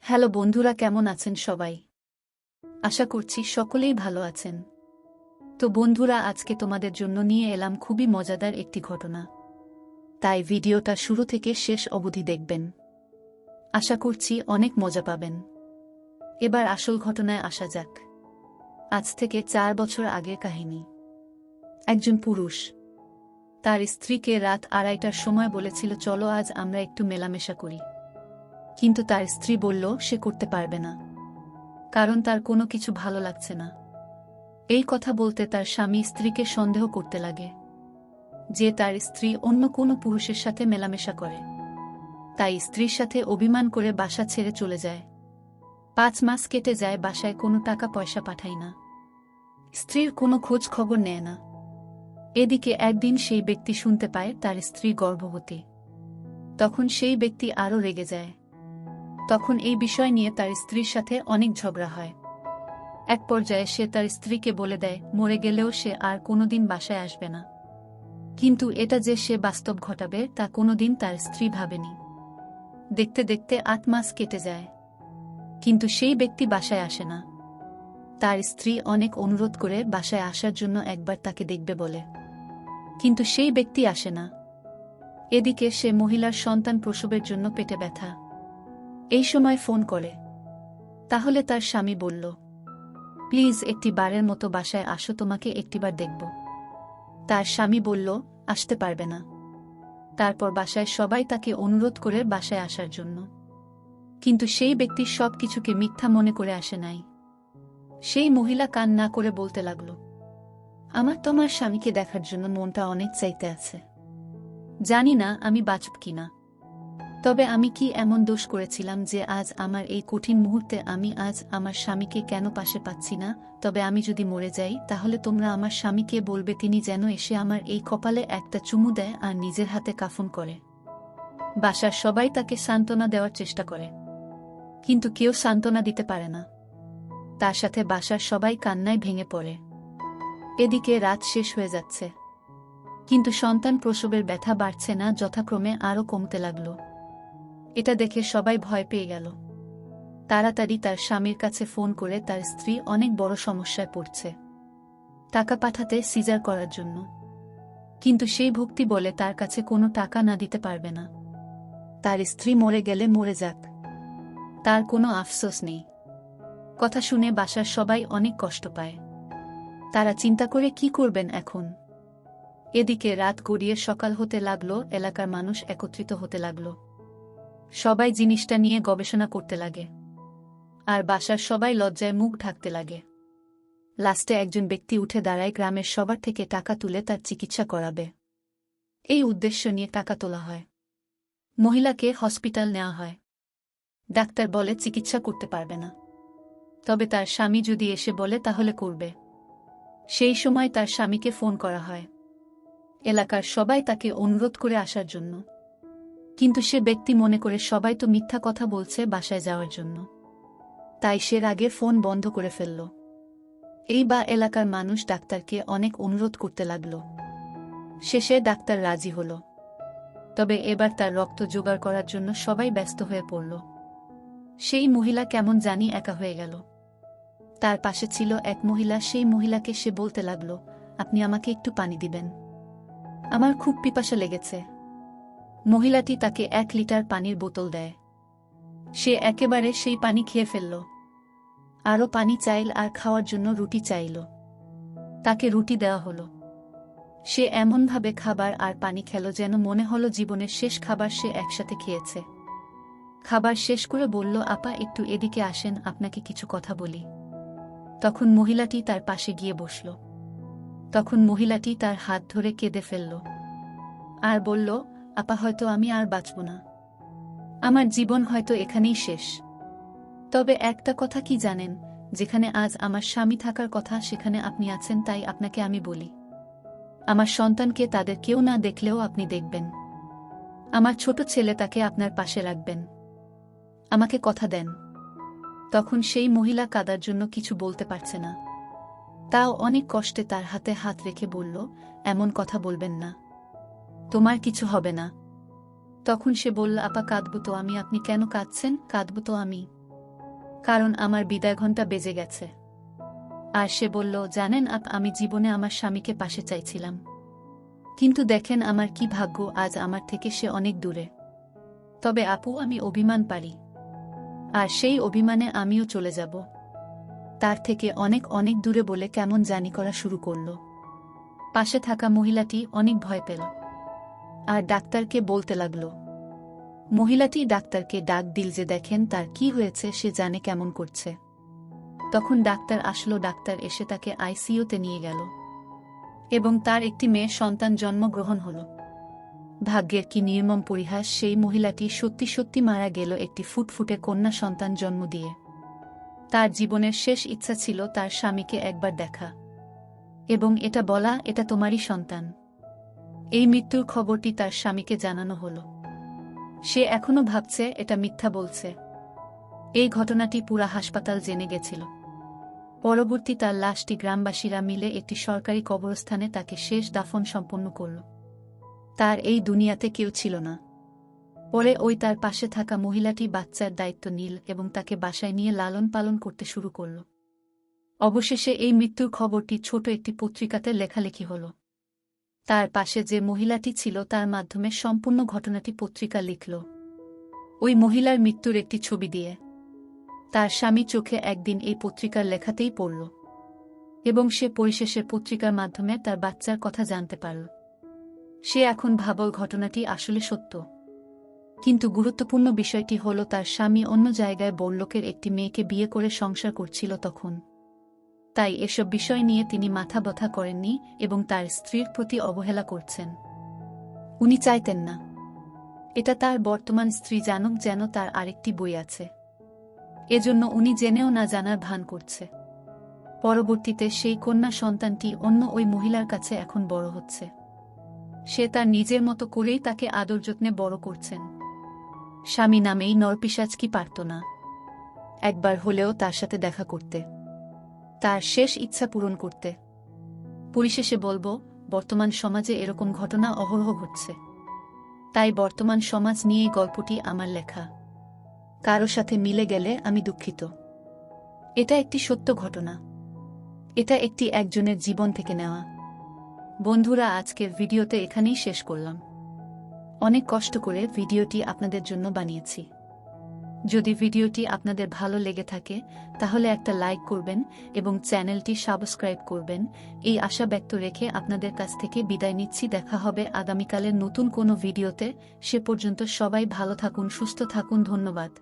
Hello বন্ধুরা, কেমন আছেন সবাই? আশা করছি সকলেই ভালো আছেন। তো বন্ধুরা, আজকে তোমাদের জন্য নিয়ে এলাম খুবই মজাদার একটি ঘটনা। তাই ভিডিওটা শুরু থেকে শেষ অবধি দেখবেন। আশা করছি অনেক মজা পাবেন। এবার আসল ঘটনায় আসা যাক। আজ থেকে 4 বছর আগের কাহিনী। একজন পুরুষ তার স্ত্রীকে রাত 2:30টার সময় বলেছিল, চলো আজ আমরা একটু মেলামেশা করি। কিন্তু তার স্ত্রী বলল সে করতে পারবে না, কারণ তার কোনো কিছু ভালো লাগছে না। এই কথা বলতে তার স্বামী স্ত্রীকে সন্দেহ করতে লাগে যে তার স্ত্রী অন্য কোনো পুরুষের সাথে মেলামেশা করে। তাই স্ত্রীর সাথে অভিমান করে বাসা ছেড়ে চলে যায়। 5 মাস কেটে যায়, বাসায় কোনো টাকা পয়সা পাঠায় না, স্ত্রীর কোনো খোঁজ খবর নেয় না। এদিকে একদিন সেই ব্যক্তি শুনতে পায় তার স্ত্রী গর্ভবতী। তখন সেই ব্যক্তি আরও রেগে যায়। তখন এই বিষয় নিয়ে তার স্ত্রীর সাথে অনেক ঝগড়া হয়। এক পর্যায়ে সে তার স্ত্রীকে বলে দেয় মরে গেলেও সে আর কোনোদিন বাসায় আসবে না। কিন্তু এটা যে সে বাস্তব ঘটাবে তা কোনোদিন তার স্ত্রী ভাবেনি। দেখতে দেখতে 8 মাস কেটে যায়, কিন্তু সেই ব্যক্তি বাসায় আসে না। তার স্ত্রী অনেক অনুরোধ করে বাসায় আসার জন্য একবার তাকে দেখবে বলে, কিন্তু সেই ব্যক্তি আসে না। এদিকে সে মহিলার সন্তান প্রসবের জন্য পেটে ব্যথা। এই সময় ফোন করে। তাহলে তার স্বামী বলল, প্লিজ একটি বারের মতো বাসায় আসো, তোমাকে একটিবার দেখব। তার স্বামী বলল আসতে পারবে না। তারপর বাসায় সবাই তাকে অনুরোধ করে বাসায় আসার জন্য, কিন্তু সেই ব্যক্তি সব কিছুকে মিথ্যা মনে করে আসে নাই। সেই মহিলা কান না করে বলতে লাগল, আমার তোমার স্বামীকে দেখার জন্য মনটা অনেক চাইতে আছে। জানি না আমি বাঁচব কিনা, তবে আমি কি এমন দোষ করেছিলাম যে আজ আমার এই কঠিন মুহূর্তে আমি আজ আমার স্বামীকে কেন পাশে পাচ্ছি না? তবে আমি যদি মরে যাই তাহলে তোমরা আমার স্বামীকে বলবে তিনি যেন এসে আমার এই কপালে একটা চুমু দেয় আর নিজের হাতে কাফন করে। বাসার সবাই তাকে সান্ত্বনা দেওয়ার চেষ্টা করে, কিন্তু কেউ সান্ত্বনা দিতে পারে না। তার সাথে বাসার সবাই কান্নায় ভেঙে পড়ে। এদিকে রাত শেষ হয়ে যাচ্ছে, কিন্তু সন্তান প্রসবের ব্যথা বাড়ছে না, যথাক্রমে আরও কমতে লাগল। এটা দেখে সবাই ভয় পেয়ে গেল। তাড়াতাড়ি তার স্বামীর কাছে ফোন করে তার স্ত্রী অনেক বড় সমস্যায় পড়ছে, টাকা পাঠাতে সিজার করার জন্য। কিন্তু সেই ভক্তি বলে তার কাছে কোনো টাকা না দিতে পারবে না। তার স্ত্রী মরে গেলে মরে যাক, তার কোনো আফসোস নেই। কথা শুনে বাসার সবাই অনেক কষ্ট পায়। তারা চিন্তা করে কি করবেন এখন। এদিকে রাত গড়িয়ে সকাল হতে লাগলো, এলাকার মানুষ একত্রিত হতে লাগলো। সবাই জিনিসটা নিয়ে গবেষণা করতে লাগে, আর বাসার সবাই লজ্জায় মুখ ঢাকতে লাগে। লাস্টে একজন ব্যক্তি উঠে দাঁড়ায়, গ্রামের সবার থেকে টাকা তুলে তার চিকিৎসা করাবে। এই উদ্দেশ্য নিয়ে টাকা তোলা হয়। মহিলাকে হসপিটাল নেওয়া হয়। ডাক্তার বলে চিকিৎসা করতে পারবে না, তবে তার স্বামী যদি এসে বলে তাহলে করবে। সেই সময় তার স্বামীকে ফোন করা হয়। এলাকার সবাই তাকে অনুরোধ করে আসার জন্য, কিন্তু সে ব্যক্তি মনে করে সবাই তো মিথ্যা কথা বলছে বাসায় যাওয়ার জন্য, তাই সে রাগে ফোন বন্ধ করে ফেলল। এলাকার মানুষ ডাক্তারকে অনেক অনুরোধ করতে লাগল। শেষে ডাক্তার রাজি হল, তবে এবার তার রক্ত জোগাড় করার জন্য সবাই ব্যস্ত হয়ে পড়ল। সেই মহিলা কেমন জানি একা হয়ে গেল। তার পাশে ছিল এক মহিলা। সেই মহিলাকে সে বলতে লাগল, আপনি আমাকে একটু পানি দিবেন, আমার খুব পিপাসা লেগেছে। মহিলাটি তাকে 1 লিটার পানির বোতল দেয়। সে একেবারে সেই পানি খেয়ে ফেলল। আরও পানি চাইল আর খাওয়ার জন্য রুটি চাইল। তাকে রুটি দেওয়া হলো। সে এমনভাবে খাবার আর পানি খেল যেন মনে হলো জীবনের শেষ খাবার সে একসাথে খেয়েছে। খাবার শেষ করে বলল, আপা একটু এদিকে আসেন, আপনাকে কিছু কথা বলি। তখন মহিলাটি তার পাশে গিয়ে বসল। তখন মহিলাটি তার হাত ধরে কেঁদে ফেলল আর বলল, আপা হয়তো আমি আর বাঁচব না, আমার জীবন হয়তো এখানেই শেষ। তবে একটা কথা কি জানেন, যেখানে আজ আমার স্বামী থাকার কথা সেখানে আপনি আছেন, তাই আপনাকে আমি বলি, আমার সন্তানকে তাদের কেউ না দেখলেও আপনি দেখবেন। আমার ছোট ছেলে, তাকে আপনার পাশে রাখবেন, আমাকে কথা দেন। তখন সেই মহিলা কাদার জন্য কিছু বলতে পারছে না, তাও অনেক কষ্টে তার হাতে হাত রেখে বলল, এমন কথা বলবেন না, তোমার কিছু হবে না। তখন সে বলল, আপা কাঁদব তো আমি। আপনি কেন কাঁদছেন? কাঁদব তো আমি। কারণ আমার বিদায় ঘণ্টা বেজে গেছে। আর সে বলল, জানেন আমি জীবনে আমার স্বামীকে পাশে চাইছিলাম, কিন্তু দেখেন আমার কি ভাগ্য, আজ আমার থেকে সে অনেক দূরে। তবে আপু, আমি অভিমান পারি, আর সেই অভিমানে আমিও চলে যাব তার থেকে অনেক অনেক দূরে বলে কেমন জানি করা শুরু করল। পাশে থাকা মহিলাটি অনেক ভয় পেল আর ডাক্তারকে বলতে লাগল। মহিলাটি ডাক্তারকে ডাক দিল যে দেখেন তার কি হয়েছে, সে জানে কেমন করছে। তখন ডাক্তার আসলো। ডাক্তার এসে তাকে আইসিইউতে নিয়ে গেল এবং তার একটি মেয়ে সন্তান জন্মগ্রহণ হল। ভাগ্যের কি নির্মম পরিহাস, সেই মহিলাটি সত্যি সত্যি মারা গেল একটি ফুটফুটে কন্যা সন্তান জন্ম দিয়ে। তার জীবনের শেষ ইচ্ছা ছিল তার স্বামীকে একবার দেখা এবং এটা বলা, এটা তোমারই সন্তান। এই মৃত্যুর খবরটি তার স্বামীকে জানানো হল। সে এখনো ভাবছে এটা মিথ্যা বলছে। এই ঘটনাটি পুরা হাসপাতাল জেনে গেছিল। পরবর্তী তার লাশটি গ্রামবাসীরা মিলে একটি সরকারি কবরস্থানে তাকে শেষ দাফন সম্পন্ন করল। তার এই দুনিয়াতে কেউ ছিল না। পরে তার পাশে থাকা মহিলাটি বাচ্চার দায়িত্ব নিল এবং তাকে বাসায় নিয়ে লালন পালন করতে শুরু করল। অবশেষে এই মৃত্যুর খবরটি ছোট একটি পত্রিকাতে লেখালেখি হল। তার পাশে যে মহিলাটি ছিল তার মাধ্যমে সম্পূর্ণ ঘটনাটি পত্রিকা লিখল, ওই মহিলার মৃত্যুর একটি ছবি দিয়ে। তার স্বামী চোখে একদিন এই পত্রিকার লেখাতেই পড়ল এবং সে পরিশেষে পত্রিকার মাধ্যমে তার বাচ্চার কথা জানতে পারল। সে এখন ভাবল ঘটনাটি আসলে সত্য, কিন্তু গুরুত্বপূর্ণ বিষয়টি হল তার স্বামী অন্য জায়গায় বড়লোকের একটি মেয়েকে বিয়ে করে সংসার করছিল তখন। তাই এসব বিষয় নিয়ে তিনি মাথা ব্যথা করেননি এবং তার স্ত্রীর প্রতি অবহেলা করছেন। উনি চাইতেন না এটা তার বর্তমান স্ত্রী জানুক যেন তার আরেকটি বই আছে। এজন্য উনি জেনেও না জানার ভান করছে। পরবর্তীতে সেই কন্যা সন্তানটি অন্য ওই মহিলার কাছে এখন বড় হচ্ছে। সে তার নিজের মতো করেই তাকে আদর যত্নে বড় করছেন। স্বামী নামেই নরপিশাচ কি পারত না একবার হলেও তার সাথে দেখা করতে, তার শেষ ইচ্ছা পূরণ করতে? পরিশেষে বলবো, বর্তমান সমাজে এরকম ঘটনা অহরহ ঘটছে। তাই বর্তমান সমাজ নিয়েই গল্পটি আমার লেখা। কারো সাথে মিলে গেলে আমি দুঃখিত। এটা একটি সত্য ঘটনা। এটা একজনের জীবন থেকে নেওয়া। বন্ধুরা, আজকের ভিডিওতে এখানেই শেষ করলাম। অনেক কষ্ট করে ভিডিওটি আপনাদের জন্য বানিয়েছি। যদি ভিডিওটি আপনাদের ভালো লেগে থাকে তাহলে একটা লাইক করবেন এবং চ্যানেলটি সাবস্ক্রাইব করবেন, এই আশা ব্যক্ত রেখে আপনাদের কাছ থেকে বিদায় নিচ্ছি। দেখা হবে আগামীকালের নতুন কোনো ভিডিওতে। সে পর্যন্ত সবাই ভালো থাকুন, সুস্থ থাকুন। ধন্যবাদ।